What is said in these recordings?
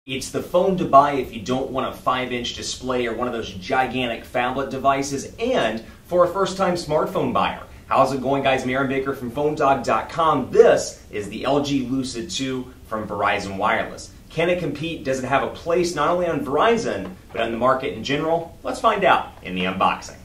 It's the phone to buy if you don't want a 5-inch display or one of those gigantic phablet devices, and for a first-time smartphone buyer. How's it going, guys? I'm Aaron Baker from PhoneDog.com. This is the LG Lucid 2 from Verizon Wireless. Can it compete? Does it have a place not only on Verizon, but on the market in general? Let's find out in the unboxing.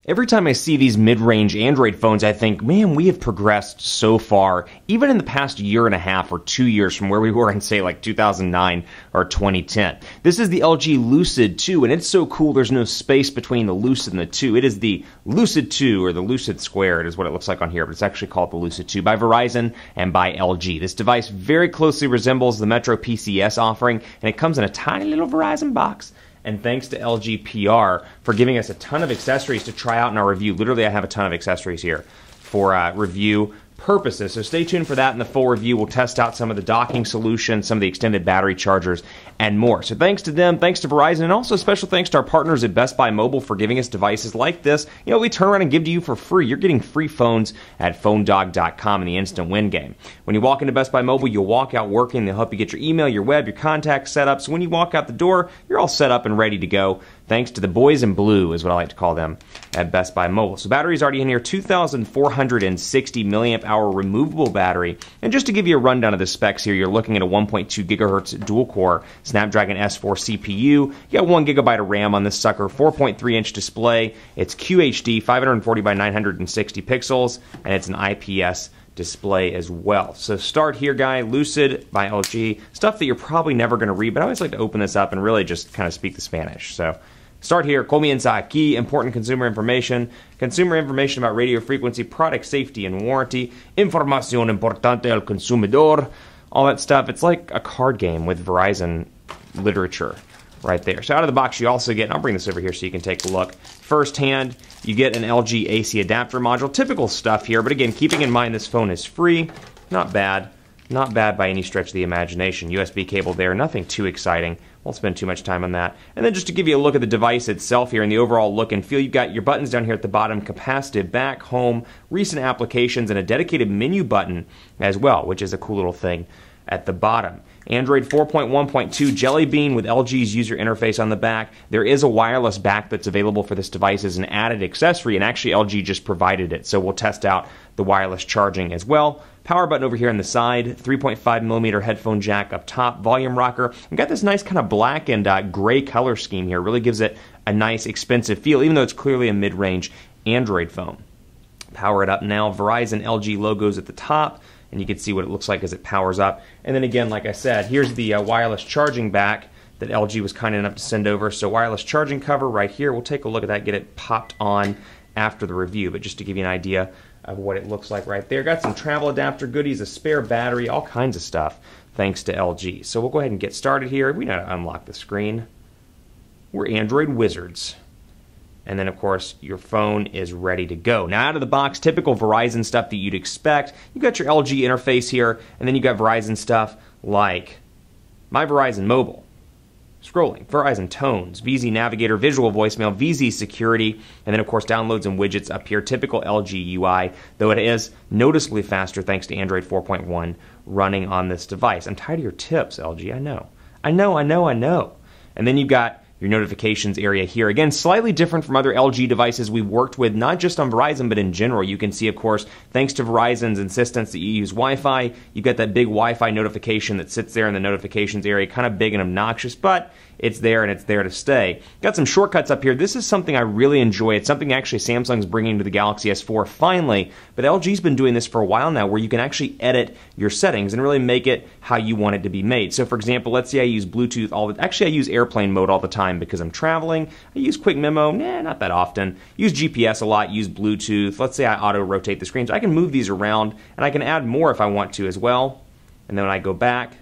Every time I see these mid-range Android phones, I think, man, we have progressed so far, even in the past year and a half or 2 years from where we were in, say, like 2009 or 2010. This is the LG Lucid 2, and it's so cool there's no space between the Lucid and the 2. It is the Lucid 2, or the Lucid Squared is what it looks like on here, but it's actually called the Lucid 2 by Verizon and by LG. This device very closely resembles the Metro PCS offering, and it comes in a tiny little Verizon box. And thanks to LG PR for giving us a ton of accessories to try out in our review. Literally, I have a ton of accessories here for review purposes. So stay tuned for that in the full review. We'll test out some of the docking solutions, some of the extended battery chargers, and more. So thanks to them, thanks to Verizon, and also special thanks to our partners at Best Buy Mobile for giving us devices like this. You know, we turn around and give to you for free. You're getting free phones at PhoneDog.com in the instant win game. When you walk into Best Buy Mobile, you'll walk out working. They'll help you get your email, your web, your contacts set up. So when you walk out the door, you're all set up and ready to go. Thanks to the boys in blue, is what I like to call them, at Best Buy Mobile. So battery's already in here, 2,460 milliamp hour removable battery. And just to give you a rundown of the specs here, you're looking at a 1.2 gigahertz dual-core Snapdragon S4 CPU. You got 1 gigabyte of RAM on this sucker, 4.3-inch display. It's QHD, 540 by 960 pixels, and it's an IPS display as well. So start here, guy, Lucid by LG. Stuff that you're probably never going to read, but I always like to open this up and really just kind of speak the Spanish. So start here. Comienza aquí. Important consumer information. Consumer information about radio frequency, product safety and warranty. Información importante al consumidor. All that stuff. It's like a card game with Verizon literature right there. So out of the box you also get, and I'll bring this over here so you can take a look. Firsthand, you get an LG AC adapter module. Typical stuff here, but again, keeping in mind this phone is free. Not bad. Not bad by any stretch of the imagination. USB cable there, nothing too exciting. Won't spend too much time on that. And then just to give you a look at the device itself here and the overall look and feel, you've got your buttons down here at the bottom, capacitive, back, home, recent applications, and a dedicated menu button as well, which is a cool little thing at the bottom. Android 4.1.2 Jelly Bean with LG's user interface on the back. There is a wireless back that's available for this device as an added accessory, and actually LG just provided it, so we'll test out the wireless charging as well. Power button over here on the side, 3.5mm headphone jack up top, volume rocker. We've got this nice kind of black and gray color scheme here. Really gives it a nice expensive feel, even though it's clearly a mid-range Android phone. Power it up now. Verizon LG logos at the top, and you can see what it looks like as it powers up. And then again, like I said, here's the wireless charging back that LG was kind enough to send over. So wireless charging cover right here. We'll take a look at that, get it popped on after the review, but just to give you an idea of what it looks like right there. Got some travel adapter goodies, a spare battery, all kinds of stuff, thanks to LG. So we'll go ahead and get started here. We know how to unlock the screen. We're Android wizards. And then, of course, your phone is ready to go. Now, out of the box, typical Verizon stuff that you'd expect. You've got your LG interface here, and then you've got Verizon stuff like My Verizon Mobile, scrolling, Verizon Tones, VZ Navigator, Visual Voicemail, VZ Security, and then, of course, downloads and widgets up here. Typical LG UI, though it is noticeably faster thanks to Android 4.1 running on this device. I'm tired of your tips, LG. I know. And then you've got your notifications area here. Again, slightly different from other LG devices we've worked with, not just on Verizon, but in general. You can see, of course, thanks to Verizon's insistence that you use Wi-Fi, you've got that big Wi-Fi notification that sits there in the notifications area, kind of big and obnoxious, but it's there and it's there to stay. Got some shortcuts up here. This is something I really enjoy. It's something actually Samsung's bringing to the Galaxy S4 finally, but LG's been doing this for a while now where you can actually edit your settings and really make it how you want it to be made. So for example, let's say I use Bluetooth actually I use airplane mode all the time because I'm traveling. I use Quick Memo, not that often. Use GPS a lot, use Bluetooth. Let's say I auto-rotate the screen. So I can move these around and I can add more if I want to as well. And then when I go back,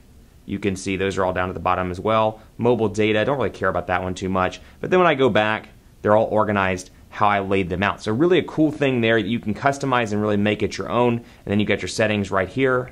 you can see those are all down at the bottom as well. Mobile data, I don't really care about that one too much. But then when I go back, they're all organized how I laid them out. So really a cool thing there that you can customize and really make it your own. And then you got your settings right here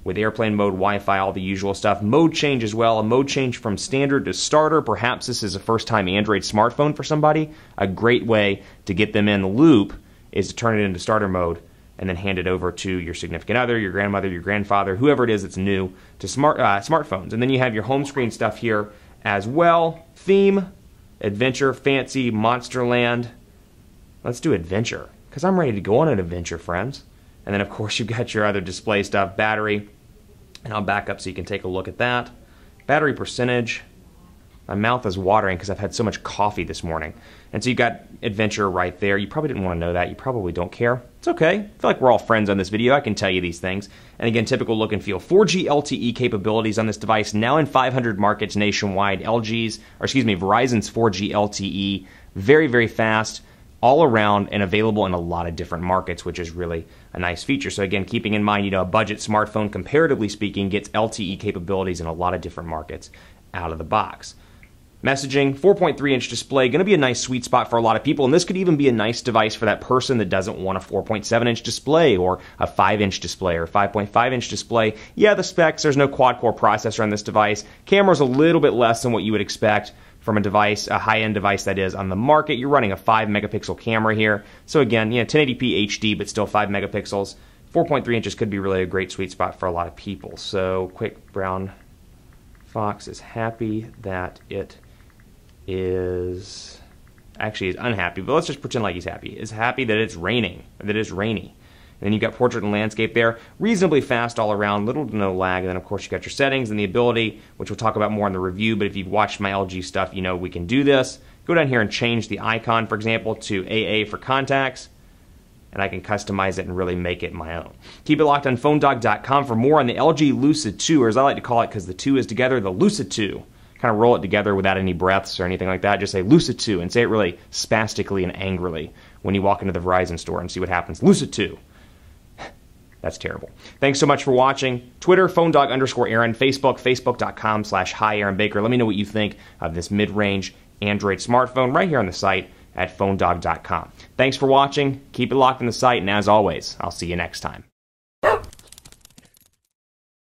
with airplane mode, Wi-Fi, all the usual stuff. Mode change as well, a mode change from standard to starter. Perhaps this is a first-time Android smartphone for somebody. A great way to get them in the loop is to turn it into starter mode and then hand it over to your significant other, your grandmother, your grandfather, whoever it is that's new to smartphones. And then you have your home screen stuff here as well. Theme, adventure, fancy, Monsterland. Let's do adventure, because I'm ready to go on an adventure, friends. And then, of course, you've got your other display stuff, battery. And I'll back up so you can take a look at that. Battery percentage. My mouth is watering because I've had so much coffee this morning. And so you've got adventure right there. You probably didn't want to know that. You probably don't care. It's okay. I feel like we're all friends on this video. I can tell you these things. And again, typical look and feel. 4G LTE capabilities on this device, now in 500 markets nationwide. Verizon's 4G LTE, very, very fast, all around, and available in a lot of different markets, which is really a nice feature. So again, keeping in mind, a budget smartphone, comparatively speaking, gets LTE capabilities in a lot of different markets out of the box. Messaging, 4.3-inch display, going to be a nice sweet spot for a lot of people, and this could even be a nice device for that person that doesn't want a 4.7-inch display or a 5-inch display or a 5.5-inch display. Yeah, the specs, there's no quad-core processor on this device. Camera's a little bit less than what you would expect from a device, a high-end device that is on the market. You're running a 5-megapixel camera here. So again, 1080p HD, but still 5 megapixels. 4.3 inches could be really a great sweet spot for a lot of people. So Quick Brown Fox is happy that it is unhappy, but let's just pretend like he's happy. Is happy that it's raining, that it's rainy. And then you've got portrait and landscape there, reasonably fast all around, little to no lag. And then of course you got your settings and the ability, which we'll talk about more in the review, but if you've watched my LG stuff, you know we can do this. Go down here and change the icon, for example, to AA for contacts, and I can customize it and really make it my own. Keep it locked on PhoneDog.com for more on the LG Lucid 2, or as I like to call it, because the 2 is together, the Lucid 2. Kind of roll it together without any breaths or anything like that. Just say Lucid 2 and say it really spastically and angrily when you walk into the Verizon store and see what happens. Lucid 2. That's terrible. Thanks so much for watching. Twitter, PhoneDog_Aaron. Facebook, Facebook.com/Hi Aaron Baker. Let me know what you think of this mid-range Android smartphone right here on the site at PhoneDog.com. Thanks for watching. Keep it locked on the site, and as always, I'll see you next time.